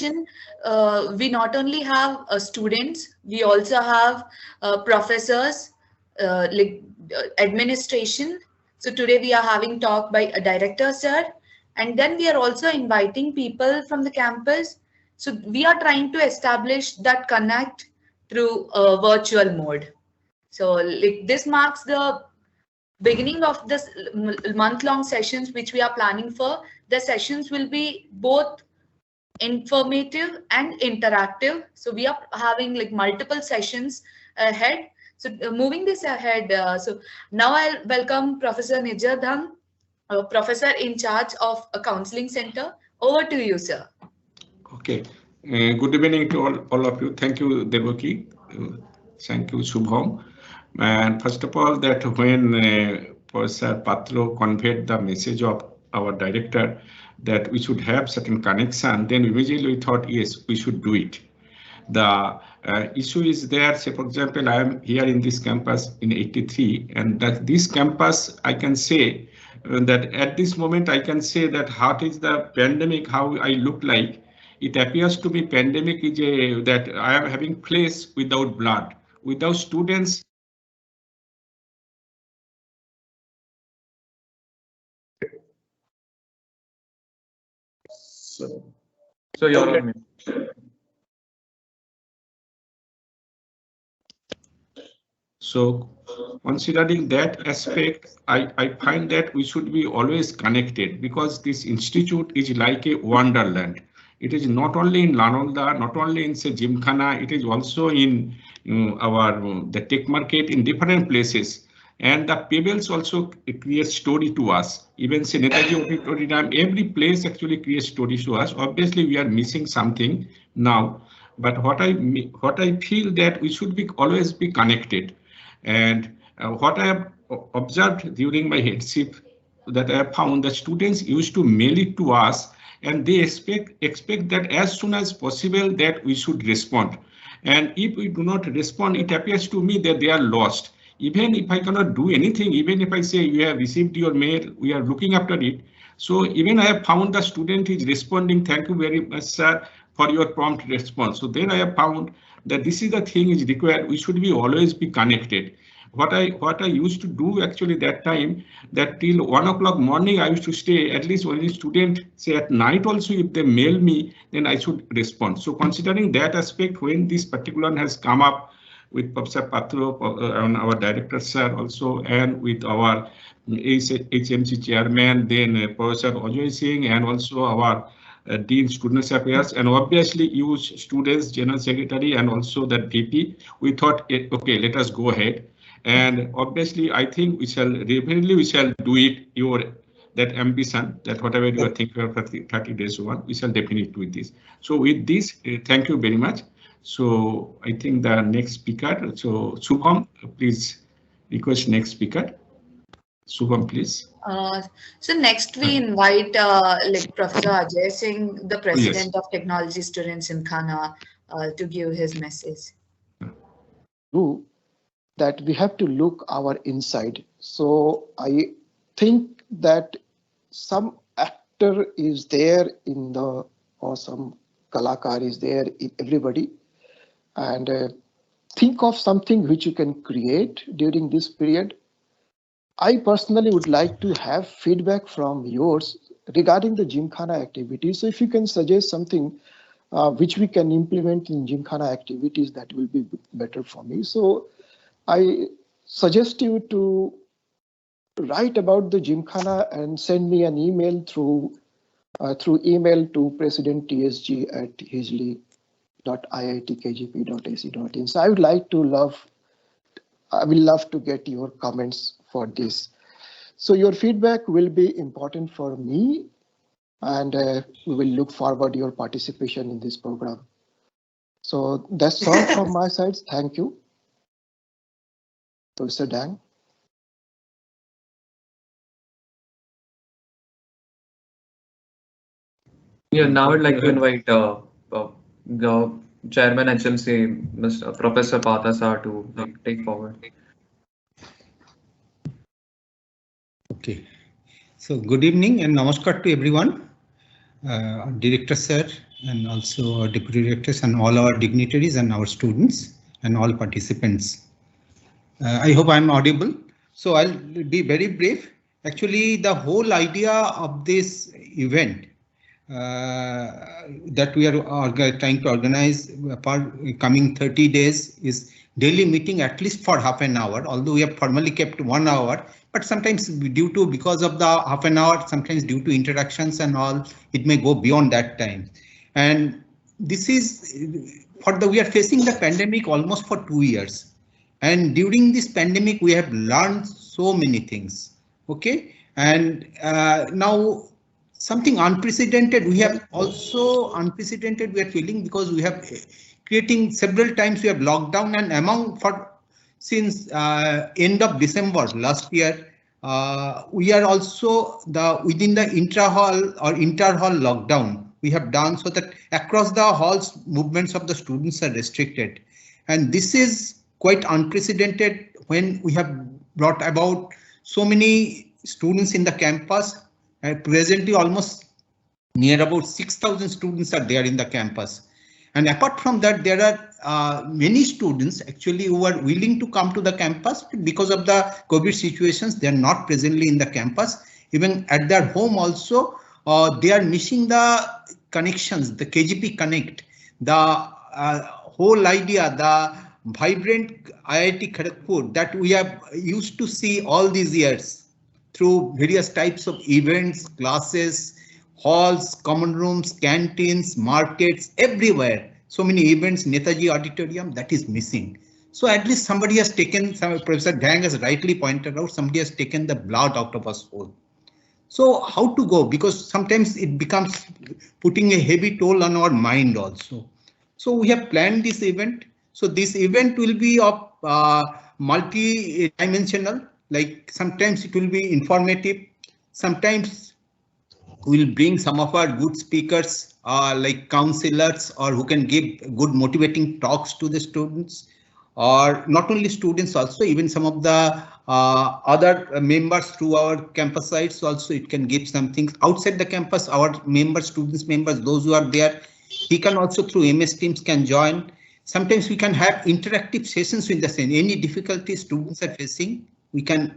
we not only have students, we also have professors, administration. So today we are having talk by a director, sir, and then we are also inviting people from the campus. So we are trying to establish that connect through a virtual mode. So like this marks the beginning of this month-long sessions which we are planning for. The sessions will be both informative and interactive. So we are having like multiple sessions ahead. So moving this ahead, so now I'll welcome Professor Nijar Dham, professor in charge of a counseling center. Over to you, sir. Okay. Good evening to all of you. Thank you, Devaki. Thank you, Shubham. And first of all, that when Professor Patro conveyed the message of our director that we should have certain connection, then immediately we thought, yes, we should do it. The issue is there, say for example, I am here in this campus in 83, and that this campus, I can say that at this moment, I can say that how is the pandemic, how I look like. It appears to be pandemic is that I am having place without blood, without students. So you're on mute. So considering that aspect, I find that we should be always connected, because this institute is like a wonderland. It is not only in Lanolda, not only in say Gymkhana, it is also in the tech market in different places. And the pebbles also create story to us. Even say Netaji Auditorium, every place actually creates stories to us. Obviously, we are missing something now. But what I feel that we should be always be connected. And what I have observed during my headship, that I have found that students used to mail it to us, and they expect that as soon as possible that we should respond. And if we do not respond, it appears to me that they are lost. Even if I cannot do anything, even if I say you have received your mail, we are looking after it. So even I have found the student is responding, thank you very much, sir, for your prompt response. So then I have found that this is the thing is required. We should be always be connected. What I used to do actually that time, that till 1 o'clock morning I used to stay, at least when a student say at night also, if they mail me, then I should respond. So considering that aspect, when this particular has come up with Professor Patro and our director sir also, and with our HMC chairman, then Professor Ajay Singh, and also our Dean Student Affairs, and obviously you students, General Secretary, and also the DP, we thought, okay, let us go ahead. And obviously, I think we shall definitely do it. That ambition, that whatever you are thinking for 30 days one, we shall definitely do this. So with this, thank you very much. So I think the next speaker. So Shubham, please request next speaker. Shubham, please. So next we invite like Professor Ajay Singh, the President of Technology Students in Ghana, to give his message. True that we have to look our inside. So I think that some actor is there in the, or some kalakar is there in everybody, and think of something which you can create during this period. I personally would like to have feedback from yours regarding the Gymkhana activities. So if you can suggest something which we can implement in Gymkhana activities, that will be better for me. So I suggest you to write about the Gymkhana and send me an email through email to president.tsg@hiitkgp.ac.in. So I will love to get your comments for this. So your feedback will be important for me, and we will look forward to your participation in this program. So that's all from my side. Thank you. Professor Dang. Yeah, now I'd like to invite the Chairman HMC, Mr. Professor Pathasar, to take forward. Okay, so good evening and namaskar to everyone. Director sir, and also our deputy directors and all our dignitaries and our students and all participants. I hope I'm audible. So I'll be very brief. Actually, the whole idea of this event that we are trying to organize for coming 30 days is daily meeting at least for half an hour, although we have formally kept 1 hour, but sometimes because of the half an hour, sometimes due to interactions and all, it may go beyond that time. And this is we are facing the pandemic almost for 2 years. And during this pandemic, we have learned so many things. Okay. And now something unprecedented, we have also unprecedented, we are feeling, because we have creating several times we have locked down, and since end of December last year, we are also within the intra-hall or inter-hall lockdown we have done, so that across the halls movements of the students are restricted. And this is quite unprecedented when we have brought about so many students in the campus. Presently, almost near about 6,000 students are there in the campus. And apart from that, there are many students actually who are willing to come to the campus because of the COVID situations. They are not presently in the campus. Even at their home also, they are missing the connections, the KGP Connect, the whole idea, the vibrant IIT Kharagpur that we have used to see all these years through various types of events, classes, halls, common rooms, canteens, markets, everywhere. So many events, Netaji Auditorium, that is missing. So at least somebody has taken, Professor Dang has rightly pointed out, somebody has taken the blood out of us all. So how to go? Because sometimes it becomes putting a heavy toll on our mind also. So we have planned this event. So this event will be of multi-dimensional, like sometimes it will be informative, sometimes we'll bring some of our good speakers like counselors, or who can give good motivating talks to the students, or not only students, also even some of the other members through our campus sites also. It can give some things outside the campus, our members, students members, those who are there, he can also through MS Teams can join. Sometimes we can have interactive sessions with the same. Any difficulty students are facing, we can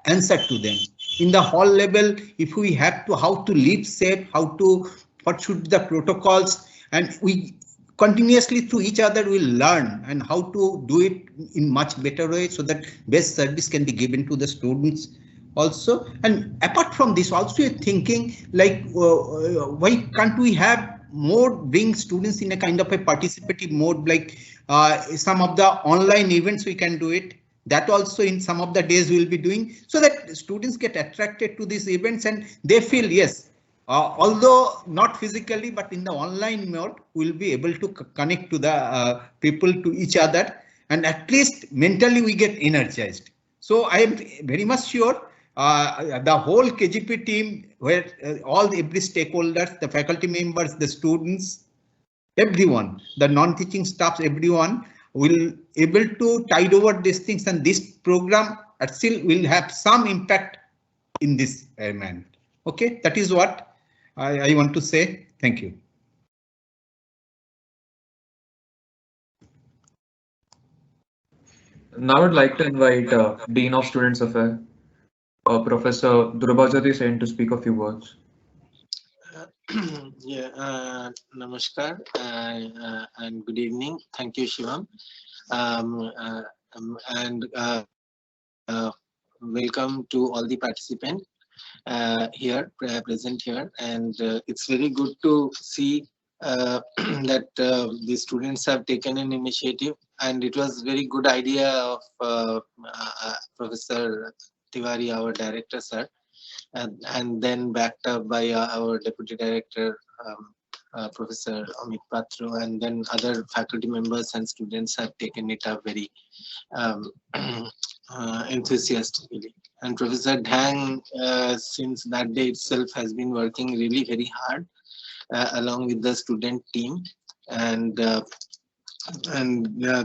answer to them. In the hall level, if we have to, how to live safe, what should be the protocols, and we continuously through each other will learn and how to do it in much better way, so that best service can be given to the students also. And apart from this, also you're thinking like why can't we have more, bring students in a kind of a participative mode, like some of the online events we can do it. That also in some of the days we'll be doing, so that students get attracted to these events and they feel, yes, although not physically, but in the online mode, we'll be able to connect to the people, to each other, and at least mentally we get energized. So I am very much sure the whole KGP team, where every stakeholders, the faculty members, the students, everyone, the non-teaching staffs, everyone will able to tide over these things, and this program still will have some impact in this manner. Okay, that is what I want to say. Thank you. Now I'd like to invite Dean of Students Affairs, Professor Durabajati Sen, to speak a few words. Namaskar and good evening. Thank you, Shivam. And welcome to all the participants here, present here. And it's very good to see that the students have taken an initiative, and it was very good idea of Professor Tewari, our director, sir. And then backed up by our deputy director, Professor Amit Patro, and then other faculty members and students have taken it up very enthusiastically. And Professor Dang, since that day itself, has been working really very hard along with the student team, and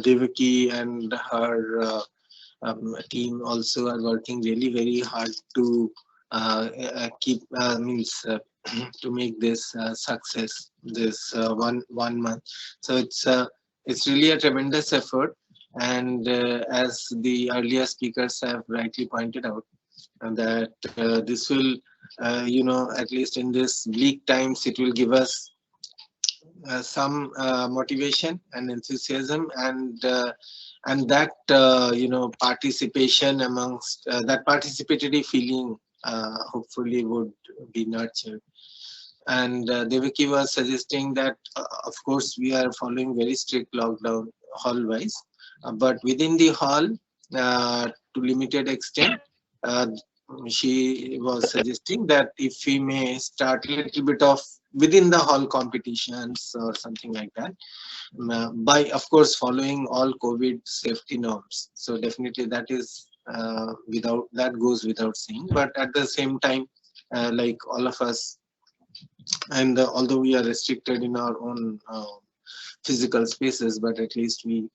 Devaki and her team also are working really very hard to keep to make this success, this one month. So it's really a tremendous effort, and as the earlier speakers have rightly pointed out, that this will, at least in this bleak times, it will give us some motivation and enthusiasm, and that participation amongst that participatory feeling hopefully would be nurtured. And Devaki was suggesting that of course we are following very strict lockdown hall wise, but within the hall to limited extent, she was suggesting that if we may start a little bit of within the hall competitions or something like that, by of course following all COVID safety norms. So definitely that is that goes without saying. But at the same time, like all of us, and although we are restricted in our own physical spaces, but at least we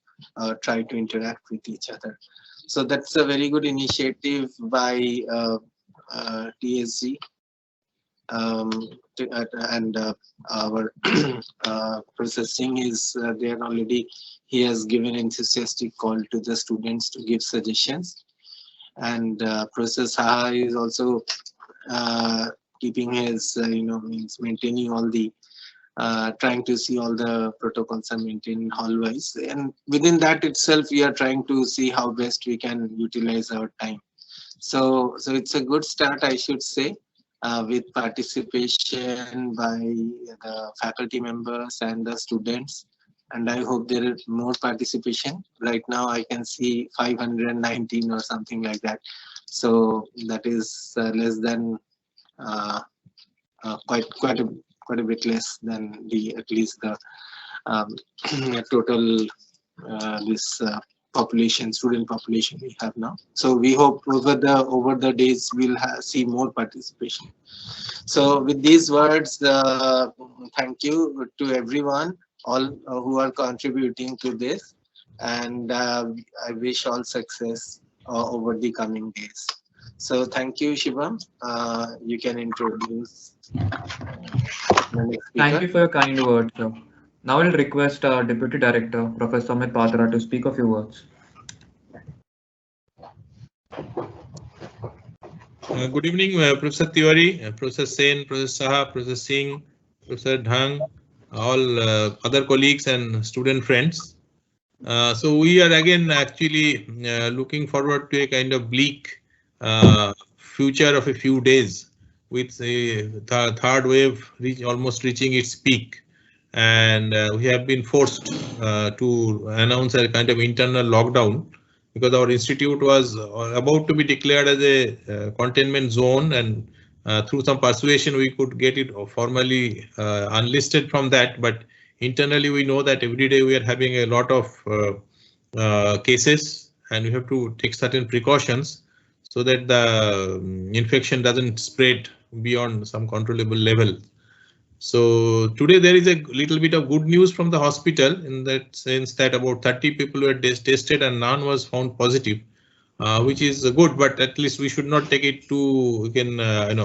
try to interact with each other. So that's a very good initiative by TSG. And our processing is there already. He has given enthusiastic call to the students to give suggestions, and Process Saha is also keeping his means maintaining all the trying to see all the protocols are maintained hall wise, and within that itself we are trying to see how best we can utilize our time. So it's a good start, I should say, with participation by the faculty members and the students, and I hope there is more participation. Right now I can see 519 or something like that, so that is less than quite a bit less than the at least the total this student population we have now. So we hope over the days we'll see more participation. So with these words, thank you to everyone, all who are contributing to this, and I wish all success over the coming days. So thank you, Shivam. You can introduce the next speaker. Thank you for your kind words, sir. Now I'll request our Deputy Director, Professor Amit Patra, to speak a few words. Good evening, Professor Tewari, Professor Sen, Professor Saha, Professor Singh, Professor Dhang, all other colleagues and student friends. So we are again actually looking forward to a kind of bleak future of a few days, with the third wave almost reaching its peak, and we have been forced to announce a kind of internal lockdown, because our institute was about to be declared as a containment zone, and through some persuasion we could get it formally unlisted from that. But internally we know that every day we are having a lot of cases, and we have to take certain precautions so that the infection doesn't spread beyond some controllable level. So today there is a little bit of good news from the hospital, in that sense that about 30 people were tested and none was found positive, which is good. But at least we should not take it to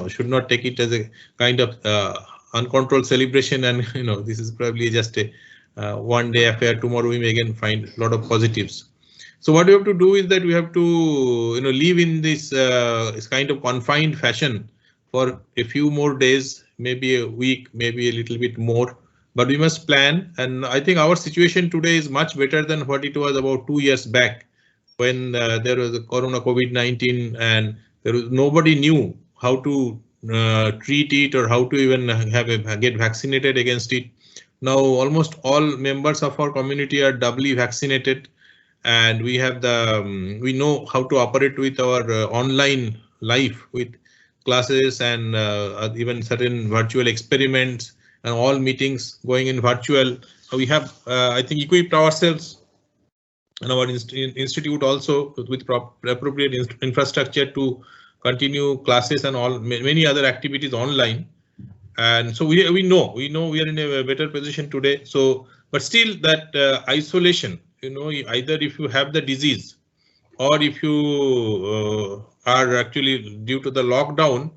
should not take it as a kind of uncontrolled celebration, and this is probably just a one day affair. Tomorrow we may again find a lot of positives. So what we have to do is that we have to live in this kind of confined fashion for a few more days, maybe a week, maybe a little bit more, but we must plan. And I think our situation today is much better than what it was about 2 years back, when there was a COVID-19 and nobody knew how to treat it or how to even get vaccinated against it. Now almost all members of our community are doubly vaccinated, and we have we know how to operate with our online life, with classes and even certain virtual experiments and all meetings going in virtual. We have, I think, equipped ourselves and our institute also with appropriate infrastructure to continue classes and many other activities online. And so we know we are in a better position today. So, but still that isolation, either if you have the disease or if you are actually due to the lockdown,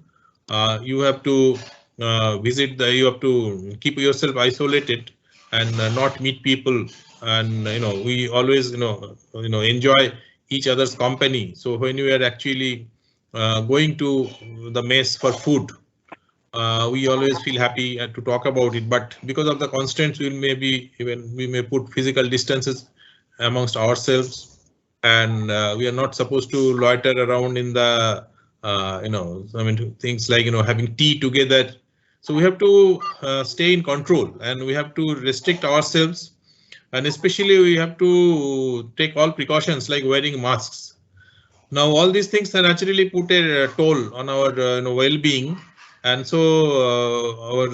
you have to visit the, you have to keep yourself isolated and not meet people. And we always enjoy each other's company. So when we are actually going to the mess for food, we always feel happy to talk about it. But because of the constraints, we may put physical distances amongst ourselves, and we are not supposed to loiter around in the things like having tea together. So we have to stay in control, and we have to restrict ourselves, and especially we have to take all precautions like wearing masks. Now all these things are naturally put a toll on our well-being, and so our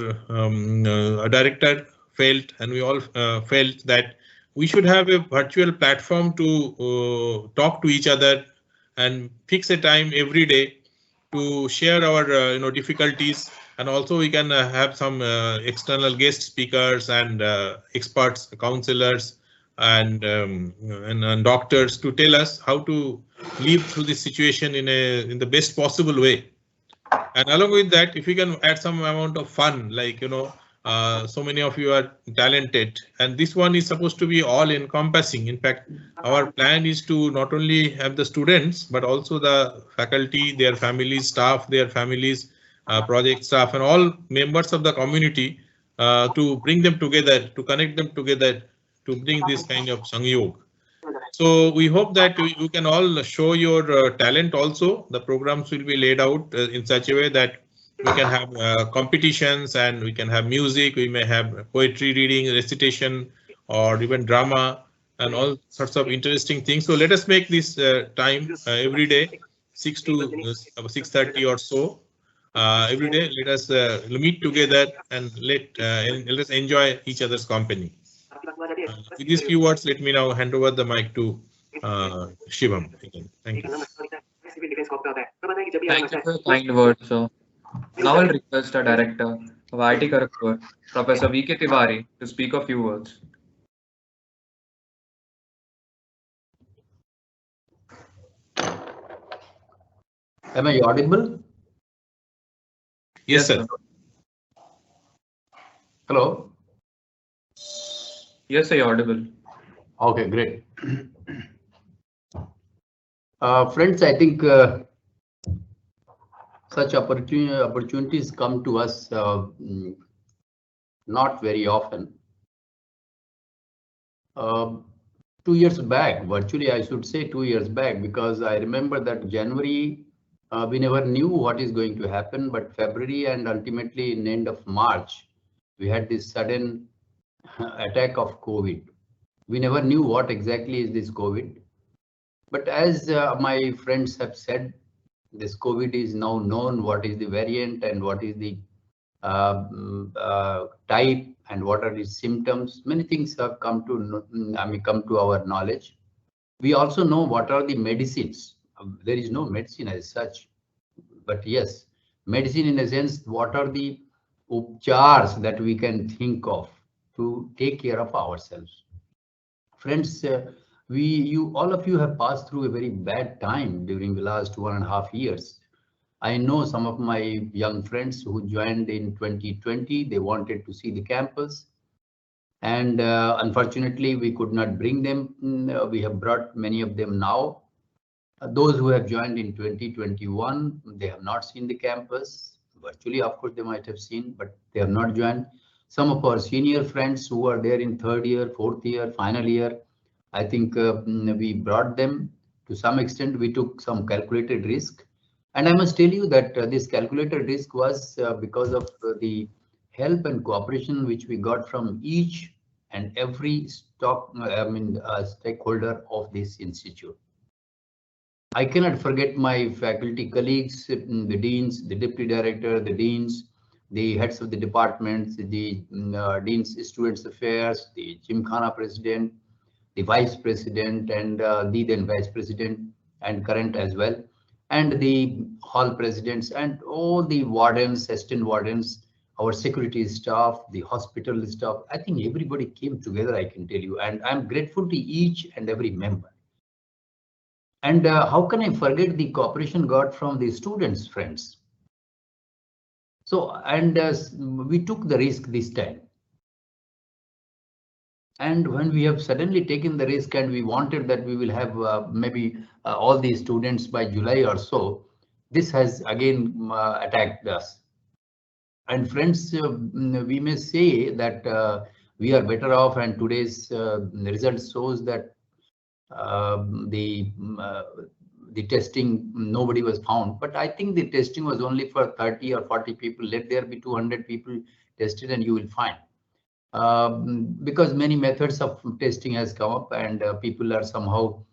director felt, and we all felt that we should have a virtual platform to talk to each other and fix a time every day to share our difficulties. And also we can have some external guest speakers and experts, counselors, and doctors to tell us how to live through this situation in the best possible way. And along with that, if we can add some amount of fun, like so many of you are talented, and this one is supposed to be all encompassing. In fact, our plan is to not only have the students but also the faculty, their families, staff, their families, project staff, and all members of the community to bring them together, to connect them together, to bring this kind of SAMYOG. So we hope that you can all show your talent also. The programs will be laid out in such a way that we can have competitions, and we can have music, we may have poetry reading, recitation, or even drama, and all sorts of interesting things. So let us make this time every day, 6 to 6:30 or so. Every day, let us meet together and let us enjoy each other's company. With these few words, let me now hand over the mic to Shivam again. Thank you. Thank you for your kind words, sir. Now I'll request our director of IIT Kharagpur, Professor V.K. Tewari, to speak a few words. Am I audible? Yes, sir. Hello? Yes, sir, you're audible. Okay, great. Friends, I think such opportunities come to us not very often. 2 years back, virtually I should say 2 years back, because I remember that January, we never knew what is going to happen, but February and ultimately in end of March, we had this sudden attack of COVID. We never knew what exactly is this COVID. But as my friends have said, this COVID is now known what is the variant and what is the type and what are its symptoms. Many things have come to our knowledge. We also know what are the medicines. There is no medicine as such, but yes, medicine in a sense, what are the upchars that we can think of to take care of ourselves. Friends, all of you have passed through a very bad time during the last 1.5 years. I know some of my young friends who joined in 2020, they wanted to see the campus. And unfortunately, we could not bring them. We have brought many of them now. Those who have joined in 2021, they have not seen the campus. Virtually, of course, they might have seen, but they have not joined. Some of our senior friends who are there in 3rd year, 4th year, final year, I think we brought them. To some extent, we took some calculated risk. And I must tell you that this calculated risk was because of the help and cooperation which we got from each and every stakeholder of this institute. I cannot forget my faculty colleagues, the deans, the deputy director, the deans, the heads of the departments, the deans students affairs, the Gymkhana president, the vice president, and the then vice president and current as well, and the hall presidents and all the wardens, assistant wardens, our security staff, the hospital staff. I think everybody came together, I can tell you, and I'm grateful to each and every member. And how can I forget the cooperation got from the students, friends? So, and we took the risk this time. And when we have suddenly taken the risk and we wanted that we will have maybe all these students by July or so, this has again attacked us. And friends, we may say that we are better off, and today's result shows that the testing, nobody was found. But I think the testing was only for 30 or 40 people. Let there be 200 people tested and you will find. Because many methods of testing has come up, and people are somehow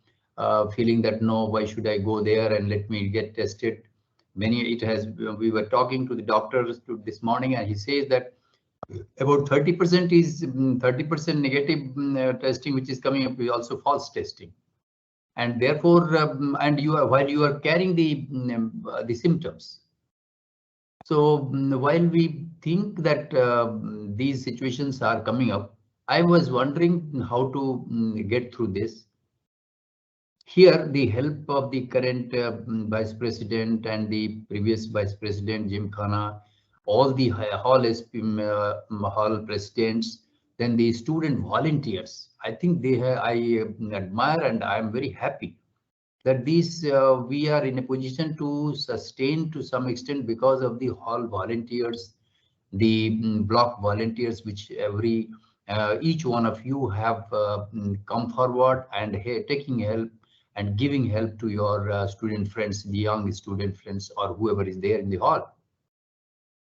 feeling that, no, why should I go there and let me get tested? We were talking to the doctors this morning, and he says that about 30% is 30% negative testing, which is coming up, is also false testing. And therefore, and while you are carrying the symptoms. So while we think that these situations are coming up, I was wondering how to get through this. Here, the help of the current Vice President and the previous Vice President, Jim Khana, all the hall presidents, then the student volunteers. I think I admire, and I am very happy that we are in a position to sustain to some extent because of the hall volunteers, the block volunteers, which each one of you have come forward and taking help and giving help to your student friends, the young student friends, or whoever is there in the hall.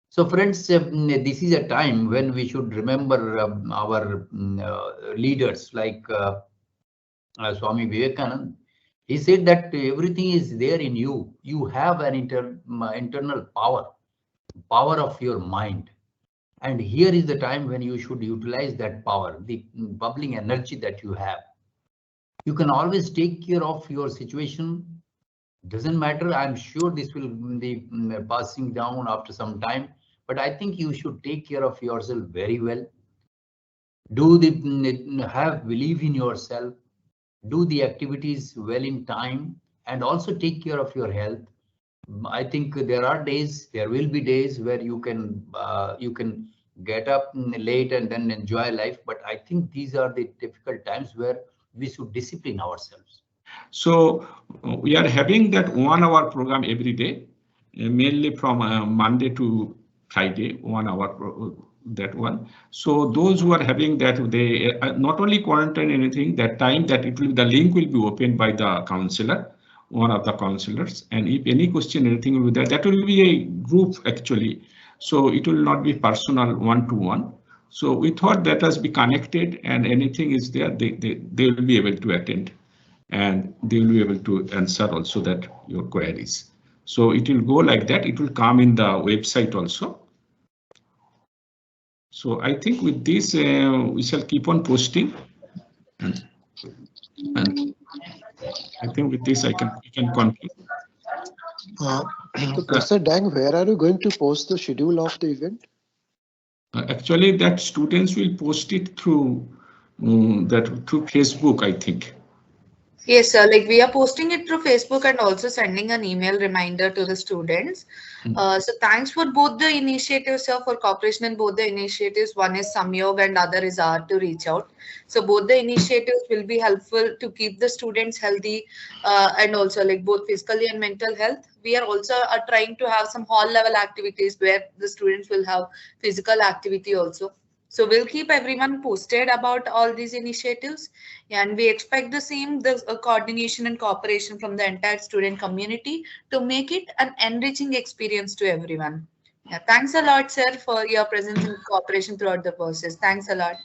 So friends, this is a time when we should remember our leaders like Swami Vivekananda. He said that everything is there in you. You have an internal power of your mind. And here is the time when you should utilize that power, the bubbling energy that you have. You can always take care of your situation. Doesn't matter. I'm sure this will be passing down after some time, but I think you should take care of yourself very well. Believe in yourself. Do the activities well in time, and also take care of your health. I think there will be days where you can get up late and then enjoy life. But I think these are the difficult times where we should discipline ourselves. So we are having that 1 hour program every day, mainly from Monday to Friday, 1 hour. That one. So those who are having that, they not only quarantine anything, that time that the link will be opened by the counselor, one of the counselors, and if any question, anything will be there, that will be a group actually. So it will not be personal one-to-one. So we thought that us be connected, and anything is there, they will be able to attend, and they will be able to answer also that your queries. So it will go like that. It will come in the website also. So I think with this, we shall keep on posting. And I think with this, we can conclude. Professor Dang, where are you going to post the schedule of the event? Actually, that students will post it through through Facebook, I think. Yes, sir. Like we are posting it through Facebook and also sending an email reminder to the students. So thanks for both the initiatives, sir, for cooperation in both the initiatives. One is SAMYOG and other is R to reach out. So both the initiatives will be helpful to keep the students healthy and also like both physically and mental health. We are also trying to have some hall level activities where the students will have physical activity also. So we'll keep everyone posted about all these initiatives, and we expect the coordination and cooperation from the entire student community to make it an enriching experience to everyone. Yeah, thanks a lot, sir, for your presence and cooperation throughout the process. Thanks a lot.